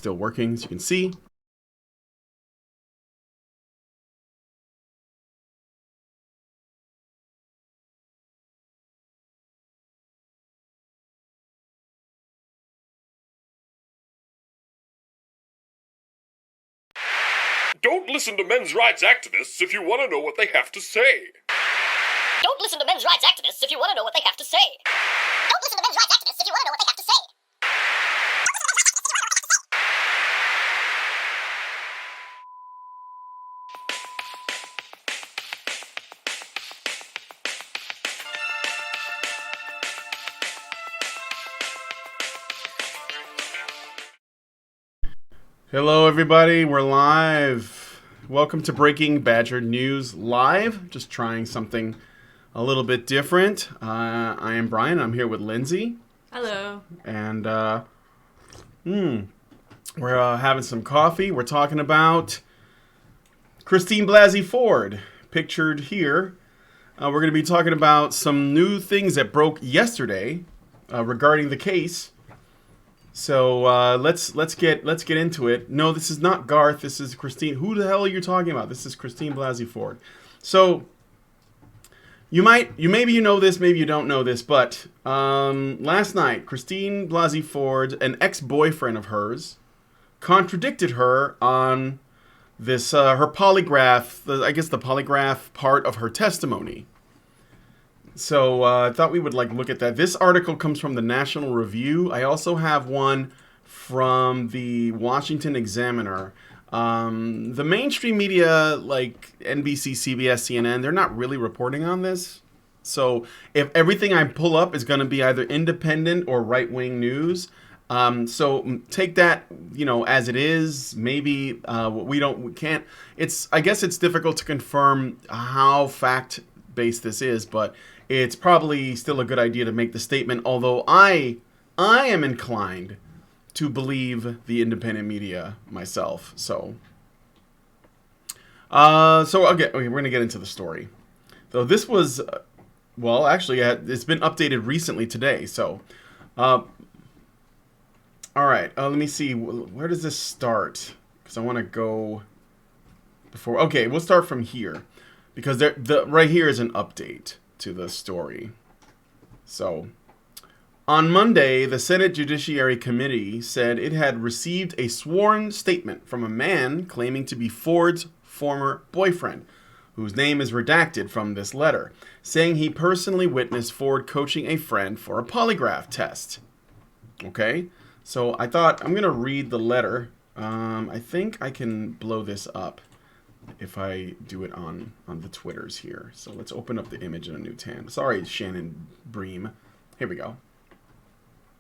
still working, as you can see. Don't listen to men's rights activists if you want to know what they have to say. Don't listen to men's rights activists if you want to know what they have to say. Don't listen to men's rights activists if you want to know what they have to say. Hello, everybody. We're live. Welcome to Breaking Badger News Live. Just trying something a little bit different. I am Brian. I'm here with Lindsay. Hello. And we're having some coffee. We're talking about Christine-Blasey Ford, pictured here. We're going to be talking about some new things that broke yesterday regarding the case. So let's get into it. No, this is not Garth. This is Christine. Who the hell are you talking about? This is Christine-Blasey Ford. So maybe you know this, maybe you don't know this, but last night Christine-Blasey Ford, an ex-boyfriend of hers, contradicted her on this her polygraph. I guess the polygraph part of her testimony. So I thought we would look at that. This article comes from the National Review. I also have one from the Washington Examiner. The mainstream media like NBC, CBS, CNN, they're not really reporting on this. So if everything I pull up is going to be either independent or right-wing news, so take that, as it is. Maybe we can't. I guess it's difficult to confirm how fact-based this is, but it's probably still a good idea to make the statement, although I am inclined to believe the independent media myself. So okay, we're going to get into the story. So this was, it's been updated recently today. So, all right, let me see. Where does this start? Because I want to go before. Okay, we'll start from here because right here is an update to the story. So, on Monday, the Senate Judiciary Committee said it had received a sworn statement from a man claiming to be Ford's former boyfriend, whose name is redacted from this letter, saying he personally witnessed Ford coaching a friend for a polygraph test. Okay, so I thought I'm going to read the letter. I think I can blow this up if I do it on the Twitters here. So let's open up the image in a new tab. Sorry, Shannon Bream. Here we go.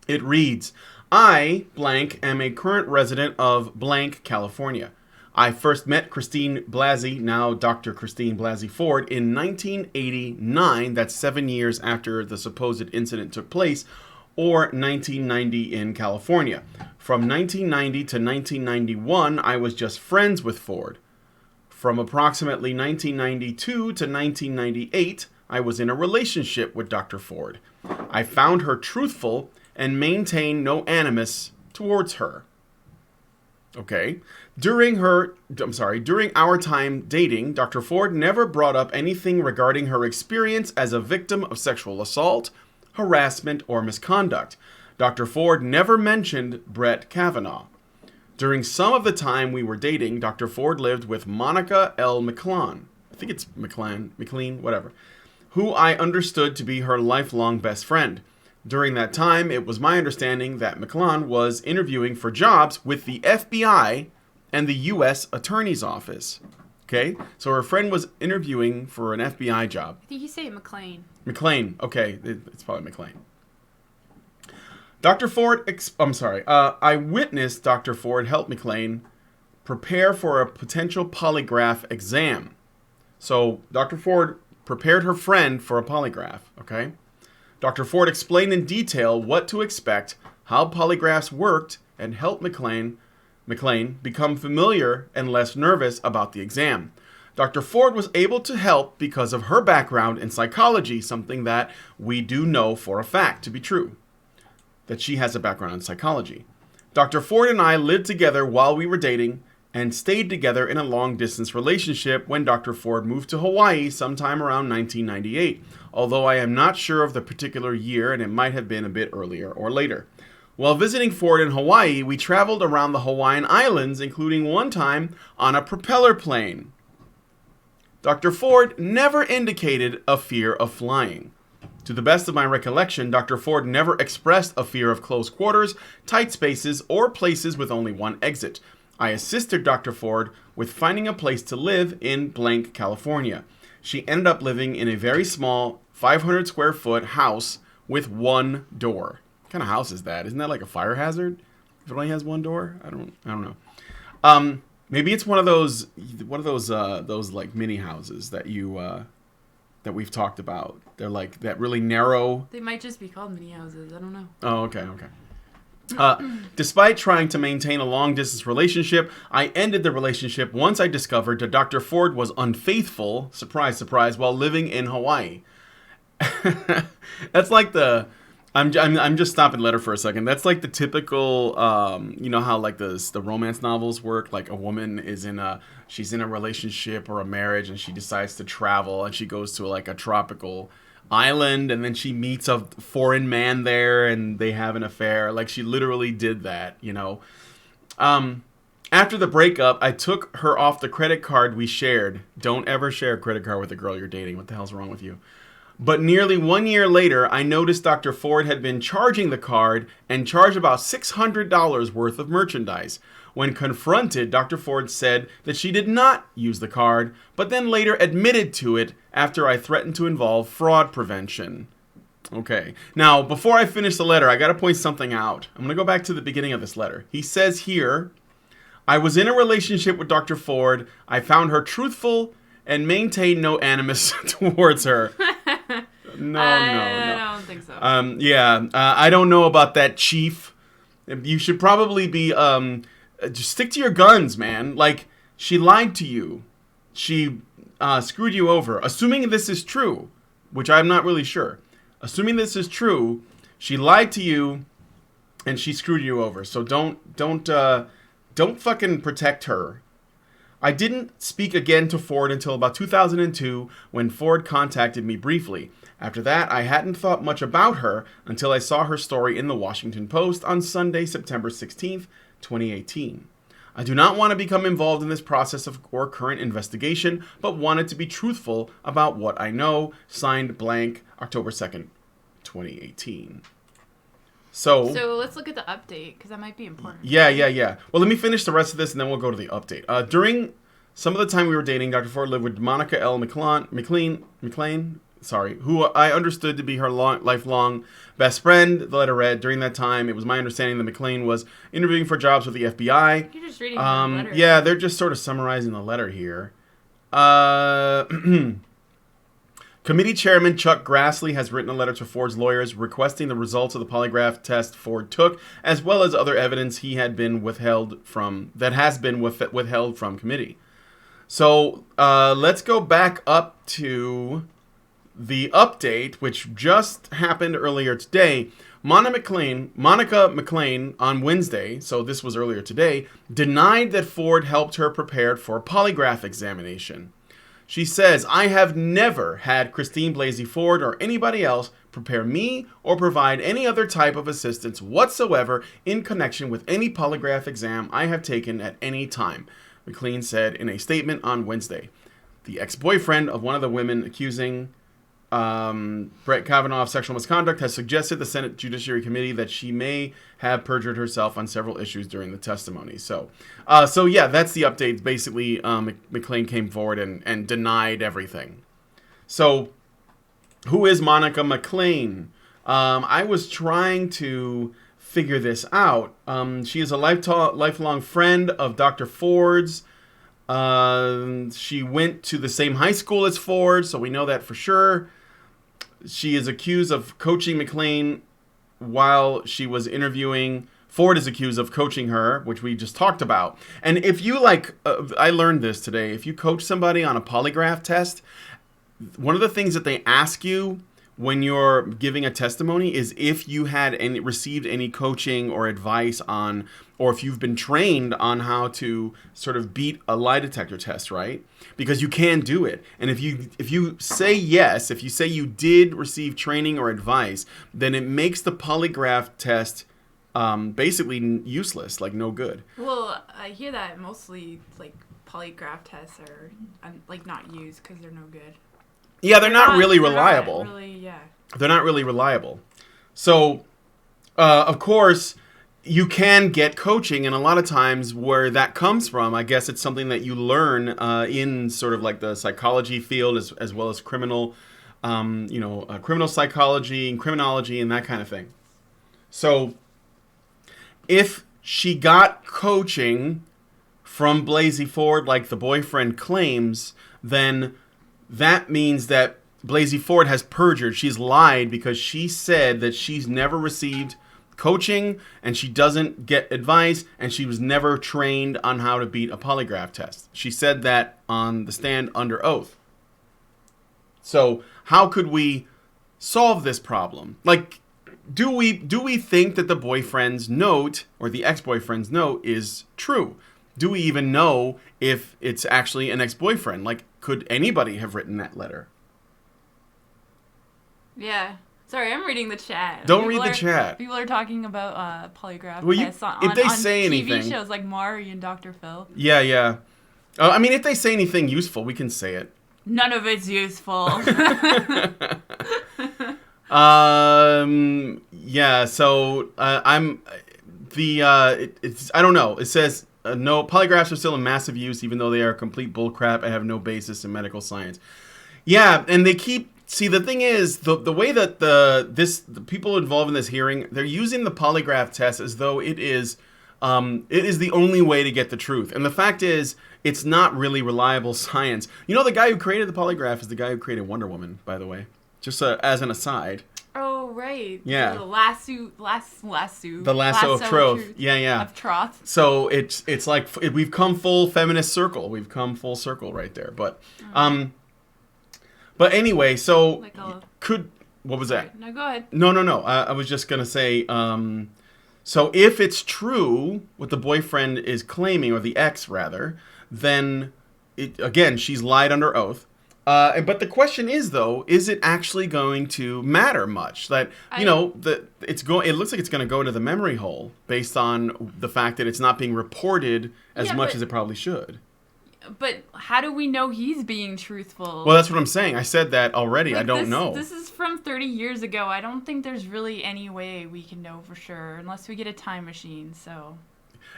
It reads, I, blank, am a current resident of blank, California. I first met Christine Blasey, now Dr. Christine-Blasey Ford, in 1989. That's 7 years after the supposed incident took place, or 1990 in California. From 1990 to 1991, I was just friends with Ford. From approximately 1992 to 1998, I was in a relationship with Dr. Ford. I found her truthful and maintained no animus towards her. Okay. During our time dating, Dr. Ford never brought up anything regarding her experience as a victim of sexual assault, harassment, or misconduct. Dr. Ford never mentioned Brett Kavanaugh. During some of the time we were dating, Dr. Ford lived with Monica L. McClellan. I think it's McLean, whatever, who I understood to be her lifelong best friend. During that time, it was my understanding that McClellan was interviewing for jobs with the FBI and the U.S. Attorney's Office. Okay, so her friend was interviewing for an FBI job. I think you say McLean. McLean, okay, it's probably McLean. Dr. Ford, I witnessed Dr. Ford help McLean prepare for a potential polygraph exam. So Dr. Ford prepared her friend for a polygraph, okay? Dr. Ford explained in detail what to expect, how polygraphs worked, and helped McLean become familiar and less nervous about the exam. Dr. Ford was able to help because of her background in psychology, something that we do know for a fact to be true, that she has a background in psychology. Dr. Ford and I lived together while we were dating and stayed together in a long-distance relationship when Dr. Ford moved to Hawaii sometime around 1998, although I am not sure of the particular year and it might have been a bit earlier or later. While visiting Ford in Hawaii, we traveled around the Hawaiian Islands, including one time on a propeller plane. Dr. Ford never indicated a fear of flying. To the best of my recollection, Dr. Ford never expressed a fear of close quarters, tight spaces, or places with only one exit. I assisted Dr. Ford with finding a place to live in blank, California. She ended up living in a very small 500 square foot house with one door. What kind of house is that? Isn't that like a fire hazard? If it only has one door? I don't know. Maybe it's one of those like mini houses that that we've talked about. They're like that really narrow. They might just be called mini houses. I don't know. Oh, okay. Despite trying to maintain a long-distance relationship, I ended the relationship once I discovered that Dr. Ford was unfaithful, surprise, surprise, while living in Hawaii. That's like the... I'm just stopping letter for a second. That's like the typical, you know how like the romance novels work? Like a woman she's in a relationship or a marriage and she decides to travel and she goes to like a tropical island and then she meets a foreign man there and they have an affair. Like she literally did that, you know. After the breakup, I took her off the credit card we shared. Don't ever share a credit card with a girl you're dating. What the hell's wrong with you? But nearly 1 year later, I noticed Dr. Ford had been charging the card and charged about $600 worth of merchandise. When confronted, Dr. Ford said that she did not use the card, but then later admitted to it after I threatened to involve fraud prevention. Okay. Now, before I finish the letter, I got to point something out. I'm going to go back to the beginning of this letter. He says here, I was in a relationship with Dr. Ford. I found her truthful and maintained no animus towards her. No. I don't think so. I don't know about that, Chief. You should probably be, just stick to your guns, man. Like, she lied to you. She screwed you over. Assuming this is true, which I'm not really sure. Assuming this is true, she lied to you and she screwed you over. So don't fucking protect her. I didn't speak again to Ford until about 2002 when Ford contacted me briefly. After that, I hadn't thought much about her until I saw her story in the Washington Post on Sunday, September 16th, 2018. I do not want to become involved in this process or current investigation, but wanted to be truthful about what I know. Signed blank, October 2nd, 2018. So let's look at the update, because that might be important. Yeah. Well, let me finish the rest of this, and then we'll go to the update. During some of the time we were dating, Dr. Ford lived with Monica L. McLean, who I understood to be her lifelong best friend. The letter read, during that time, it was my understanding that McLean was interviewing for jobs with the FBI. You're just reading the letter. Yeah, they're just sort of summarizing the letter here. Committee Chairman Chuck Grassley has written a letter to Ford's lawyers requesting the results of the polygraph test Ford took, as well as other evidence that has been withheld from committee. So let's go back up to the update, which just happened earlier today. Monica McLean on Wednesday, so this was earlier today, denied that Ford helped her prepare for a polygraph examination. She says, I have never had Christine-Blasey Ford or anybody else prepare me or provide any other type of assistance whatsoever in connection with any polygraph exam I have taken at any time, McLean said in a statement on Wednesday. The ex-boyfriend of one of the women accusing Brett Kavanaugh of sexual misconduct has suggested the Senate Judiciary Committee that she may have perjured herself on several issues during the testimony. So yeah, that's the update. Basically, McLean came forward and denied everything. So, who is Monica McLean? I was trying to figure this out. She is a lifelong friend of Dr. Ford's. She went to the same high school as Ford, so we know that for sure. She is accused of coaching McLean while she was interviewing. Ford is accused of coaching her, which we just talked about. And if you I learned this today, if you coach somebody on a polygraph test, one of the things that they ask you when you're giving a testimony is if you had received any coaching or advice on, or if you've been trained on how to sort of beat a lie detector test, right? Because you can do it. And if you say yes, if you say you did receive training or advice, then it makes the polygraph test basically useless, like no good. Well, I hear that mostly like polygraph tests are like not used because they're no good. Yeah, they're not really reliable. They're not really reliable. So, of course, you can get coaching, and a lot of times where that comes from, I guess it's something that you learn in sort of like the psychology field as well as criminal, criminal psychology and criminology and that kind of thing. So, if she got coaching from Blasey Ford like the boyfriend claims, then that means that Blasey Ford has perjured. She's lied because she said that she's never received coaching and she doesn't get advice and she was never trained on how to beat a polygraph test. She said that on the stand under oath. So how could we solve this problem? Like, do we think that the boyfriend's note or the ex-boyfriend's note is true? Do we even know if it's actually an ex-boyfriend? Like, could anybody have written that letter? Yeah. Sorry, I'm reading the chat. Don't read the chat. People are talking about polygraph tests if they say TV anything, shows like Maury and Dr. Phil. Yeah. I mean, if they say anything useful, we can say it. None of it's useful. Yeah. So it's I don't know. It says no, polygraphs are still in massive use, even though they are complete bullcrap and have no basis in medical science. Yeah, and they keep. See, the thing is, the way that the people involved in this hearing, they're using the polygraph test as though it is the only way to get the truth. And the fact is, it's not really reliable science. You know, the guy who created the polygraph is the guy who created Wonder Woman, by the way. Just as an aside. Oh, right. Yeah. The lasso. The lasso of truth. Yeah. Of troth. So it's like we've come full feminist circle. We've come full circle right there. But anyway, so what was that? No, go ahead. No. I was just gonna say. So if it's true what the boyfriend is claiming, or the ex rather, then she's lied under oath. But the question is, though, is it actually going to matter much? That it looks like it's going to go into the memory hole based on the fact that it's not being reported as much as it probably should. But how do we know he's being truthful? Well, that's what I'm saying. I said that already. Like, I don't know. This is from 30 years ago. I don't think there's really any way we can know for sure unless we get a time machine. So.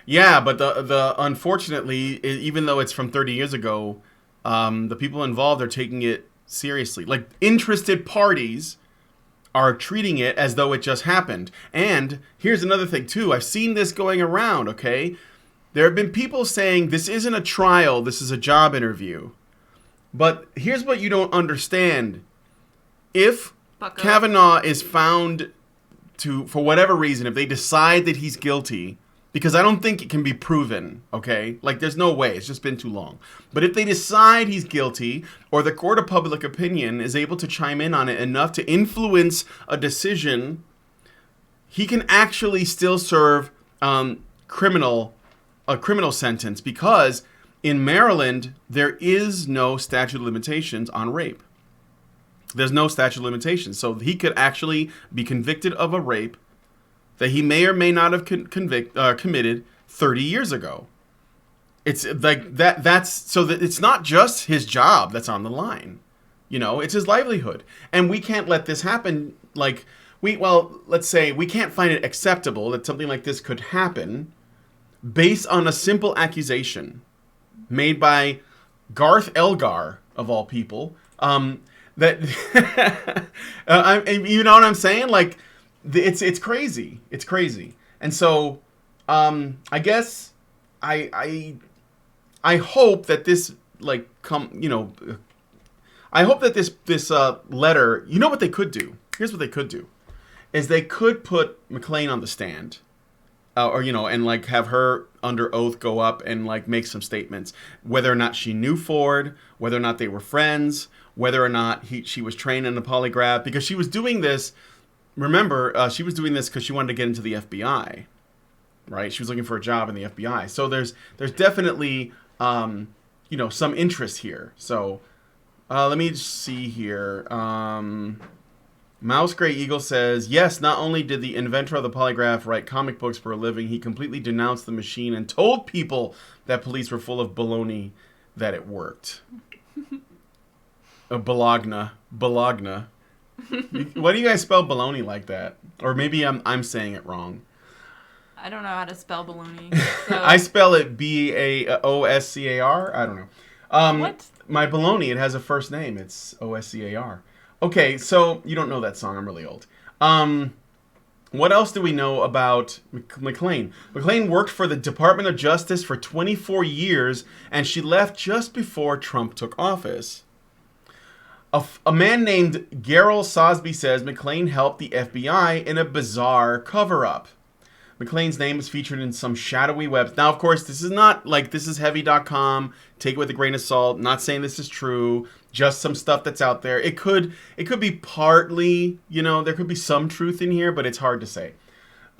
Yeah, but the unfortunately, even though it's from 30 years ago, the people involved are taking it seriously. Like, interested parties are treating it as though it just happened. And here's another thing too. I've seen this going around. Okay. There have been people saying this isn't a trial, this is a job interview. But here's what you don't understand. If Kavanaugh is found for whatever reason, if they decide that he's guilty, because I don't think it can be proven, okay? Like, there's no way, it's just been too long. But if they decide he's guilty, or the court of public opinion is able to chime in on it enough to influence a decision, he can actually still serve a criminal sentence, because in Maryland there is no statute of limitations on rape. There's no statute of limitations, so he could actually be convicted of a rape that he may or may not have committed 30 years ago. It's like that. That's so that it's not just his job that's on the line. It's his livelihood, and we can't let this happen. Like let's say we can't find it acceptable that something like this could happen based on a simple accusation made by Garth Elgar, of all people. That you know what I'm saying? Like, it's crazy. It's crazy. And so, I guess I hope that this I hope that this letter. You know what they could do? Here's what they could do: is they could put McLean on the stand. or and like have her under oath go up and like make some statements, whether or not she knew Ford, whether or not they were friends, whether or not she was trained in the polygraph, because she was doing this. Remember, she was doing this because she wanted to get into the FBI, right? She was looking for a job in the FBI. So there's definitely some interest here. So let me just see here. Mouse Gray Eagle says, yes, not only did the inventor of the polygraph write comic books for a living, he completely denounced the machine and told people that police were full of baloney that it worked. Bologna. Why do you guys spell baloney like that? Or maybe I'm saying it wrong. I don't know how to spell baloney. So. I spell it Baoscar. I don't know. What? My baloney, it has a first name. It's Oscar. Okay, so you don't know that song. I'm really old. What else do we know about McClain? McClain worked for the Department of Justice for 24 years, and she left just before Trump took office. A man named Garrel Sosby says McClain helped the FBI in a bizarre cover-up. McClain's name is featured in some shadowy webs. Now, of course, this is not like this is heavy.com. Take it with a grain of salt. Not saying this is true. Just some stuff that's out there. It could be partly, there could be some truth in here, but it's hard to say.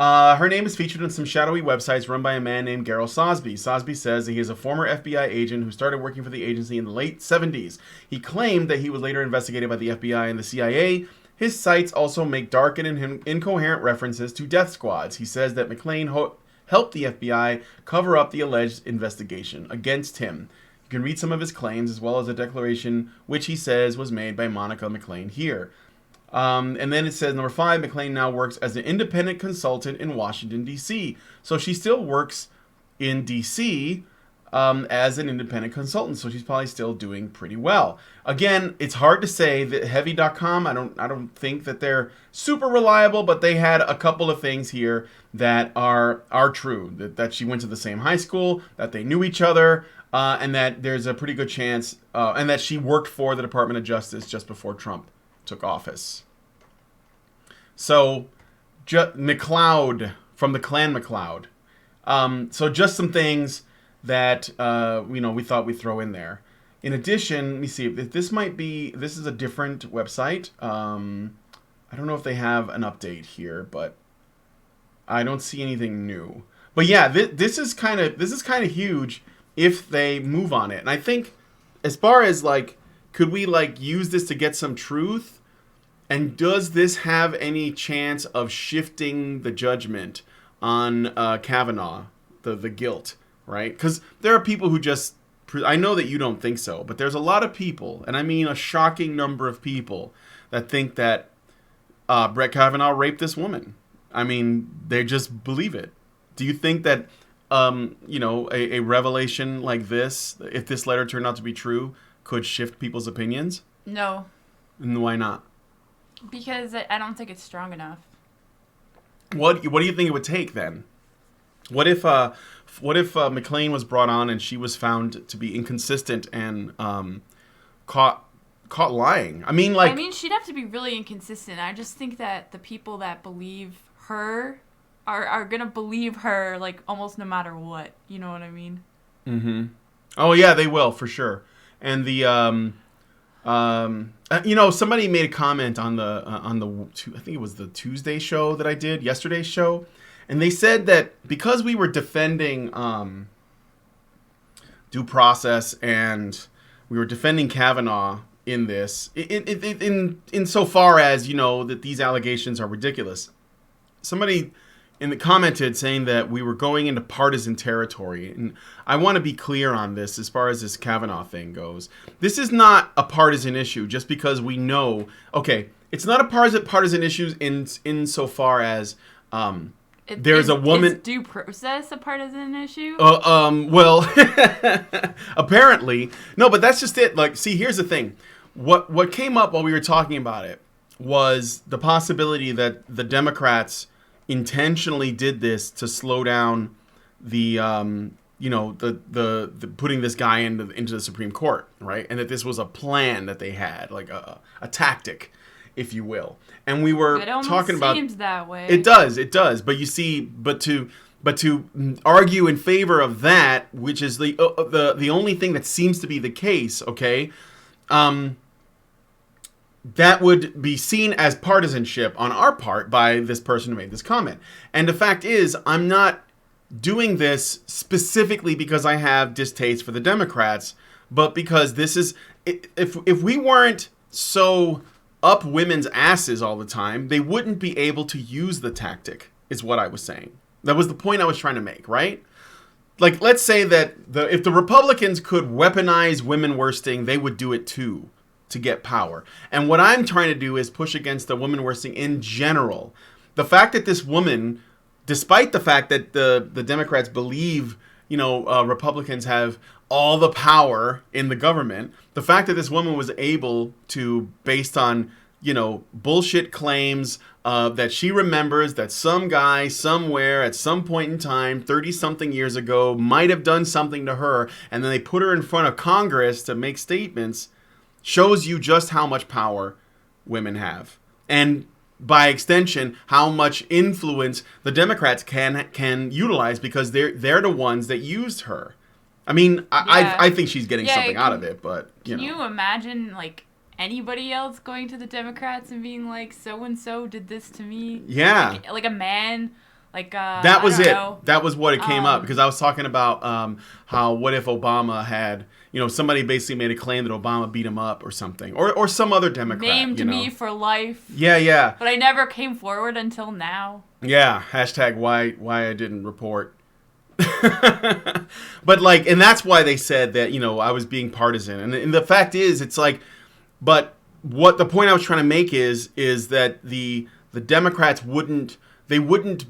Her name is featured in some shadowy websites run by a man named Garrel Sosby. Sosby says that he is a former FBI agent who started working for the agency in the late 70s. He claimed that he was later investigated by the FBI and the CIA. His sites also make dark and incoherent references to death squads. He says that McClain helped the FBI cover up the alleged investigation against him. You can read some of his claims as well as a declaration which he says was made by Monica McClain here. And then it says, number 5, McClain now works as an independent consultant in Washington, D.C. So she still works in D.C. As an independent consultant. So she's probably still doing pretty well. Again, it's hard to say that heavy.com, I don't think that they're super reliable, but they had a couple of things here that are true. That she went to the same high school, that they knew each other, and that there's a pretty good chance, and that she worked for the Department of Justice just before Trump took office. So, McLeod, from the Clan McLeod. So just some things that we thought we'd throw in there. In addition, let me see, this is a different website. I don't know if they have an update here, but I don't see anything new. But yeah, this is kind of huge if they move on it. And I think as far as like, could we like use this to get some truth? And does this have any chance of shifting the judgment on Kavanaugh, the guilt, right? Because there are people who just, I know that you don't think so, but there's a lot of people, and I mean a shocking number of people, that think that Brett Kavanaugh raped this woman. I mean, they just believe it. Do you think that, a revelation like this, if this letter turned out to be true, could shift people's opinions? No. And why not? Because I don't think it's strong enough. What do you think it would take then? What if McClain was brought on and she was found to be inconsistent and caught lying? I mean, she'd have to be really inconsistent. I just think that the people that believe her are gonna believe her like almost no matter what. You know what I mean? Mm-hmm. Oh yeah, they will for sure. And the somebody made a comment on the I think it was the Tuesday show that I did, yesterday's show, and they said that because we were defending due process and we were defending Kavanaugh in this, in so far as that these allegations are ridiculous. Somebody commented saying that we were going into partisan territory. And I want to be clear on this as far as this Kavanaugh thing goes. This is not a partisan issue just because we know, okay, it's not a partisan issue in so far as there's a woman... Is due process a partisan issue? Well, apparently. No, but that's just it. Like, see, here's the thing. What came up while we were talking about it was the possibility that the Democrats intentionally did this to slow down the putting this guy into the Supreme Court, right? And that this was a plan that they had, like a tactic, if you will. And we were talking about. It almost seems that way. It does. But you see, But to argue in favor of that, which is the only thing that seems to be the case, okay, that would be seen as partisanship on our part by this person who made this comment. And the fact is, I'm not doing this specifically because I have distaste for the Democrats, but because this is, if we weren't so up women's asses all the time, they wouldn't be able to use the tactic, is what I was saying. That was the point I was trying to make, right? Like, let's say that if the Republicans could weaponize women worsting, they would do it too, to get power. And what I'm trying to do is push against the women worsting in general. The fact that this woman, despite the fact that the Democrats believe, Republicans have all the power in the government, the fact that this woman was able to, based on, bullshit claims that she remembers that some guy somewhere at some point in time, 30-something years ago, might have done something to her, and then they put her in front of Congress to make statements, shows you just how much power women have. And by extension, how much influence the Democrats can utilize, because they're the ones that used her. I mean, I think she's getting something out of it, but, Can you imagine, anybody else going to the Democrats and being like, so-and-so did this to me? Yeah. Like a man, that was it. That was what it came up, because I was talking about how, what if Obama had, somebody basically made a claim that Obama beat him up or something, or some other Democrat. Named me for life. Yeah. But I never came forward until now. Yeah, hashtag why I didn't report. But and that's why they said that, I was being partisan. And the fact is, it's but what the point I was trying to make is that the Democrats wouldn't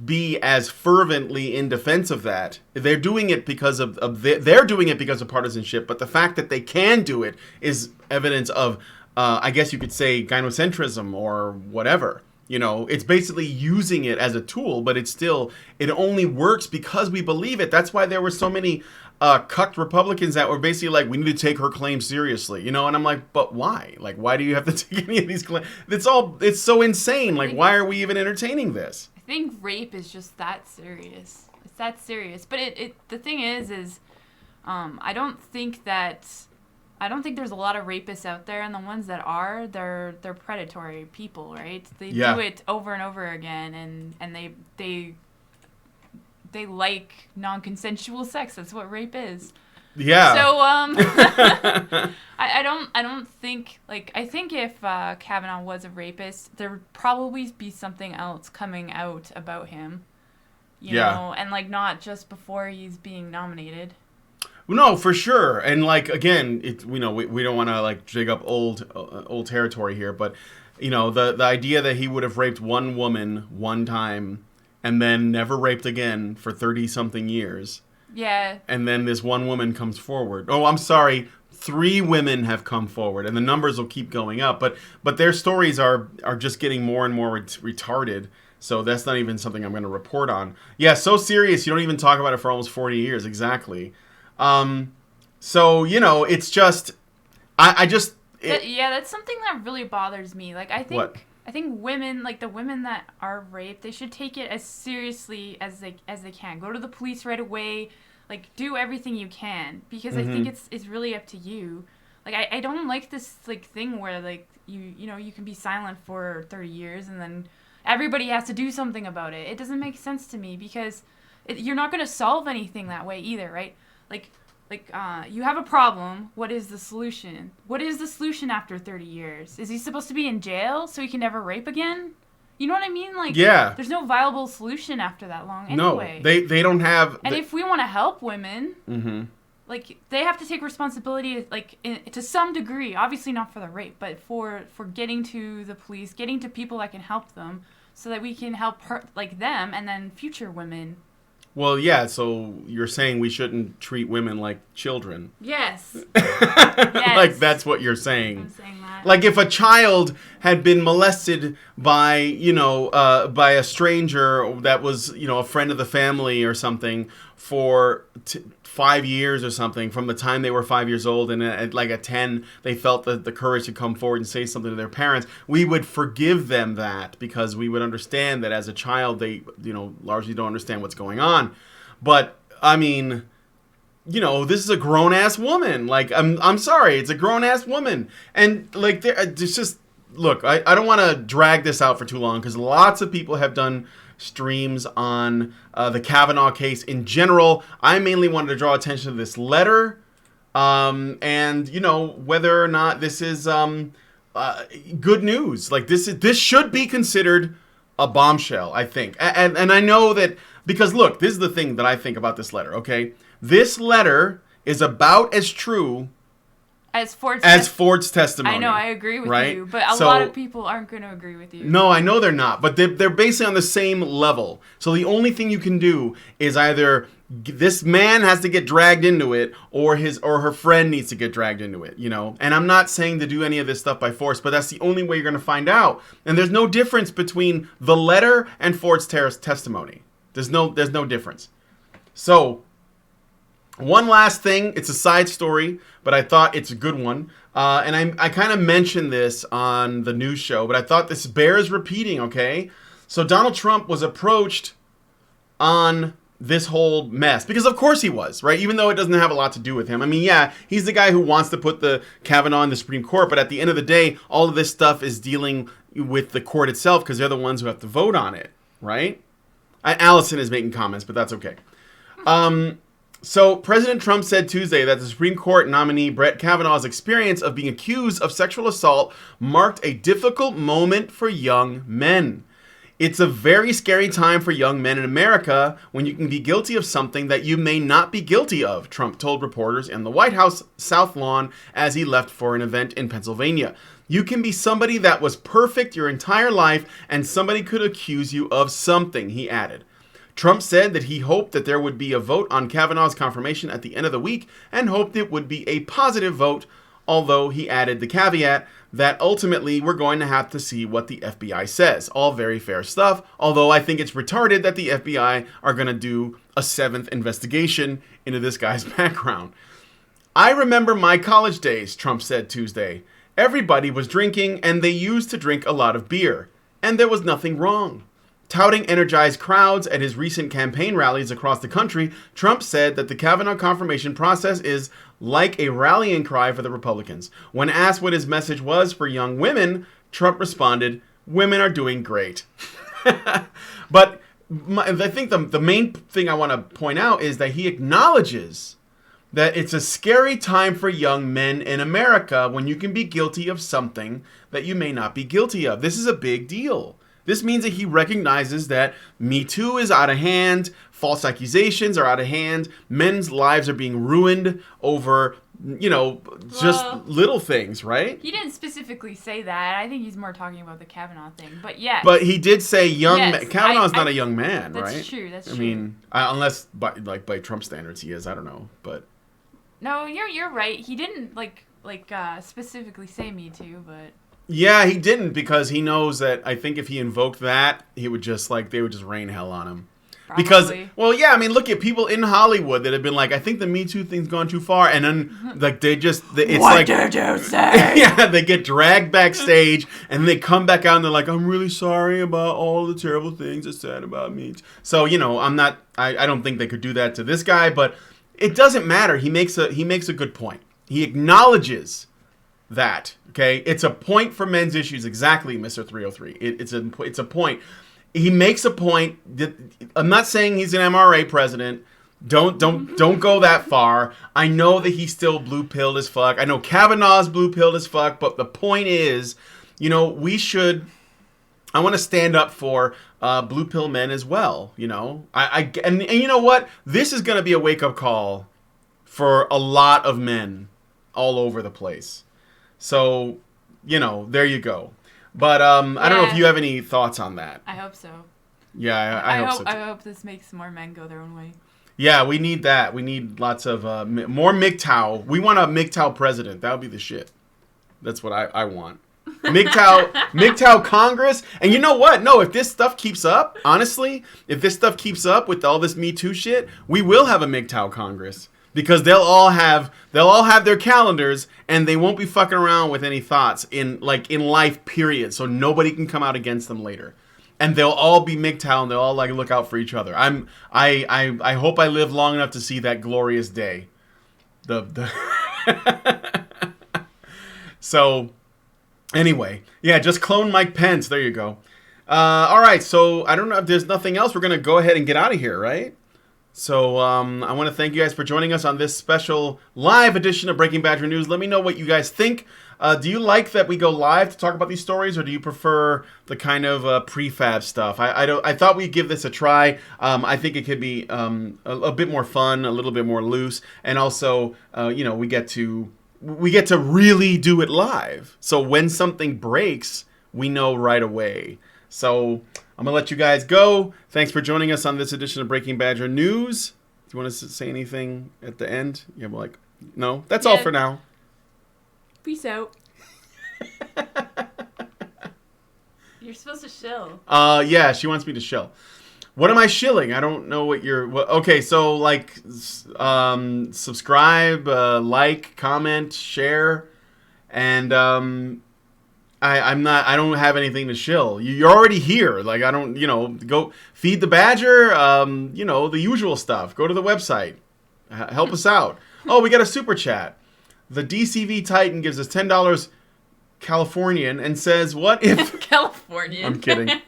be as fervently in defense of that. They're doing it because they're doing it because of partisanship. But the fact that they can do it is evidence of, I guess you could say, gynocentrism or whatever. It's basically using it as a tool, but it only works because we believe it. That's why there were so many cucked Republicans that were basically like, we need to take her claims seriously, and I'm like, but why? Why do you have to take any of these claims? It's so insane. Why are we even entertaining this? I think rape is just that serious. It's that serious. But the thing is I don't think there's a lot of rapists out there, and the ones that are, they're predatory people, right? They do it over and over again, and they like non-consensual sex. That's what rape is. Yeah. So I don't think, I think if Kavanaugh was a rapist, there would probably be something else coming out about him. You know, and not just before he's being nominated. No, for sure. And again, we don't want to dig up old territory here, but the idea that he would have raped one woman one time and then never raped again for 30-something years. Yeah. And then this one woman comes forward. Oh, I'm sorry, 3 women have come forward, and the numbers will keep going up. But their stories are just getting more and more retarded. So that's not even something I'm going to report on. Yeah, so serious, you don't even talk about it for almost 40 years. Exactly. So, it's just, that's something that really bothers me. I think women, the women that are raped, they should take it as seriously as they can. Go to the police right away. Do everything you can, because I think it's really up to you. I don't like this thing where you can be silent for 30 years and then everybody has to do something about it. It doesn't make sense to me, because you're not going to solve anything that way either, right? You have a problem. What is the solution? What is the solution after 30 years? Is he supposed to be in jail so he can never rape again? You know what I mean? Yeah. There's no viable solution after that long anyway. No, they don't have... And if we want to help women, they have to take responsibility, to some degree. Obviously not for the rape, but for getting to the police, getting to people that can help them, so that we can help them and then future women. Well, yeah, so you're saying we shouldn't treat women like children. Yes. Yes. That's what you're saying. I'm saying that. If a child had been molested by, by a stranger that was, a friend of the family or something for 5 years or something from the time they were 5 years old, and at 10 they felt the courage to come forward and say something to their parents, we would forgive them that, because we would understand that as a child they largely don't understand what's going on. But I mean, this is a grown ass woman. Like, I'm sorry, it's a grown ass woman, and like it's just, look, I don't want to drag this out for too long, because lots of people have done streams on the Kavanaugh case in general. I mainly wanted to draw attention to this letter, and whether or not this is good news. Like, this should be considered a bombshell, I think. And I know that, because look, this is the thing that I think about this letter. Okay, this letter is about as true as Ford's testimony. I know, I agree with right? you, but a lot of people aren't going to agree with you. No, I know they're not, but they're basically on the same level. So the only thing you can do is either this man has to get dragged into it, or her friend needs to get dragged into it, And I'm not saying to do any of this stuff by force, but that's the only way you're going to find out. And there's no difference between the letter and Ford's testimony. There's no difference. So, one last thing, it's a side story, but I thought it's a good one. And I kind of mentioned this on the news show, but I thought this bears repeating, okay? So Donald Trump was approached on this whole mess, because of course he was, right? Even though it doesn't have a lot to do with him. I mean, yeah, he's the guy who wants to put the Kavanaugh in the Supreme Court, but at the end of the day, all of this stuff is dealing with the court itself, because they're the ones who have to vote on it, right? Allison is making comments, but that's okay. So President Trump said Tuesday that the Supreme Court nominee Brett Kavanaugh's experience of being accused of sexual assault marked a difficult moment for young men. It's a very scary time for young men in America when you can be guilty of something that you may not be guilty of, Trump told reporters in the White House South Lawn as he left for an event in Pennsylvania. You can be somebody that was perfect your entire life, and somebody could accuse you of something, he added. Trump said that he hoped that there would be a vote on Kavanaugh's confirmation at the end of the week, and hoped it would be a positive vote, although he added the caveat that ultimately we're going to have to see what the FBI says. All very fair stuff, although I think it's retarded that the FBI are going to do a 7th investigation into this guy's background. I remember my college days, Trump said Tuesday. Everybody was drinking, and they used to drink a lot of beer, and there was nothing wrong. Touting energized crowds at his recent campaign rallies across the country, Trump said that the Kavanaugh confirmation process is like a rallying cry for the Republicans. When asked what his message was for young women, Trump responded, "Women are doing great." But I think the main thing I want to point out is that he acknowledges that it's a scary time for young men in America when you can be guilty of something that you may not be guilty of. This is a big deal. This means that he recognizes that Me Too is out of hand, false accusations are out of hand, men's lives are being ruined over, just little things, right? He didn't specifically say that. I think he's more talking about the Kavanaugh thing. But yes. But he did say Kavanaugh's not a young man, right? That's true. That's true. I mean, unless by Trump standards he is. I don't know, but no, you're right. He didn't specifically say Me Too, but. Yeah, he didn't, because he knows that I think if he invoked that, he would just they would just rain hell on him. Probably. Because, look at people in Hollywood that have been like, I think the Me Too thing's gone too far, and then what did you say? Yeah, they get dragged backstage, and they come back out and they're like, I'm really sorry about all the terrible things I said about me. So, I don't think they could do that to this guy, but it doesn't matter. He makes a good point. He acknowledges that, okay? It's a point for men's issues, exactly, Mr. 303. It's a point. He makes a point. I'm not saying he's an MRA president. Don't go that far. I know that he's still blue-pilled as fuck. I know Kavanaugh's blue-pilled as fuck, but the point is, I want to stand up for blue-pill men as well, and you know what? This is going to be a wake-up call for a lot of men all over the place. So, there you go. But I don't know if you have any thoughts on that. I hope so. Yeah, I hope so too. I hope this makes more men go their own way. Yeah, we need that. We need lots of more MGTOW. We want a MGTOW president. That would be the shit. That's what I want. MGTOW Congress. And you know what? No, if this stuff keeps up, honestly, if this stuff keeps up with all this Me Too shit, we will have a MGTOW Congress. because they'll all have their calendars, and they won't be fucking around with any thoughts in life, period. So nobody can come out against them later. And they'll all be MGTOW, and they'll all like look out for each other. I hope I live long enough to see that glorious day. So anyway, yeah, just clone Mike Pence. There you go. All right, so I don't know if there's nothing else. We're gonna go ahead and get out of here, right? So I want to thank you guys for joining us on this special live edition of Breaking Badger News. Let me know what you guys think. Do you like that we go live to talk about these stories, or do you prefer the kind of prefab stuff? I thought we'd give this a try. I think it could be a bit more fun, a little bit more loose, and also we get to really do it live. So when something breaks, we know right away. So I'm going to let you guys go. Thanks for joining us on this edition of Breaking Badger News. Do you want to say anything at the end? Yeah, like, no? That's all for now. Peace out. You're supposed to shill. Yeah, she wants me to shill. What am I shilling? I don't know what you're... Okay, so, like, subscribe, like, comment, share, and... I don't have anything to shill. You're already here. Like, I don't, go feed the badger, the usual stuff. Go to the website. Help us out. Oh, we got a super chat. The DCV Titan gives us $10 Californian and says, what if... Californian. I'm kidding.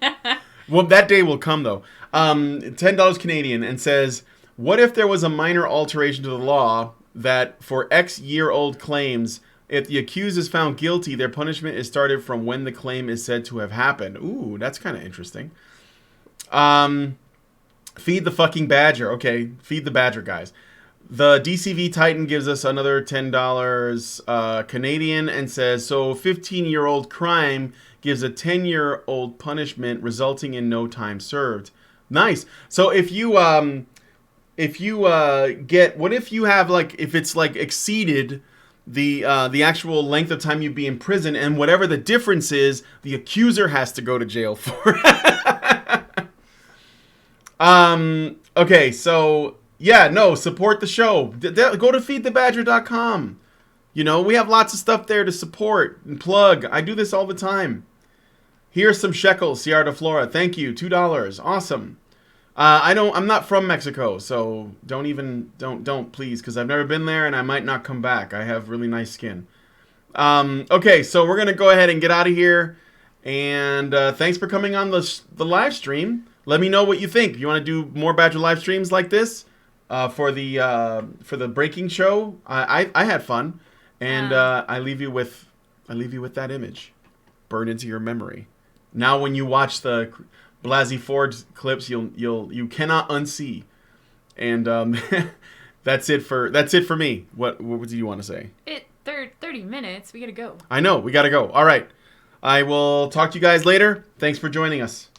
Well, that day will come, though. $10 Canadian and says, what if there was a minor alteration to the law that for X-year-old claims... If the accused is found guilty, their punishment is started from when the claim is said to have happened. Ooh, that's kind of interesting. Feed the fucking badger. Okay, feed the badger, guys. The DCV Titan gives us another $10 Canadian and says, so 15-year-old crime gives a 10-year-old punishment resulting in no time served. Nice. So if you get, what if you have, like, if it's like exceeded the actual length of time you'd be in prison, and whatever the difference is, the accuser has to go to jail for. Okay, so yeah, no, support the show. Go to feedthebadger.com. We have lots of stuff there to support and plug. I do this all the time. Here's some shekels, Sierra de Flora. Thank you, $2. Awesome. I'm not from Mexico, so don't please, because I've never been there and I might not come back. I have really nice skin. Okay, so we're gonna go ahead and get out of here, and thanks for coming on the live stream. Let me know what you think. You want to do more Badger live streams like this for the breaking show? I had fun, and I leave you with that image burned into your memory. Now, when you watch the Blasey Ford clips, you cannot unsee. And that's it for me. What do you want to say? 30 minutes. We gotta go. I know, we gotta go. All right. I will talk to you guys later. Thanks for joining us.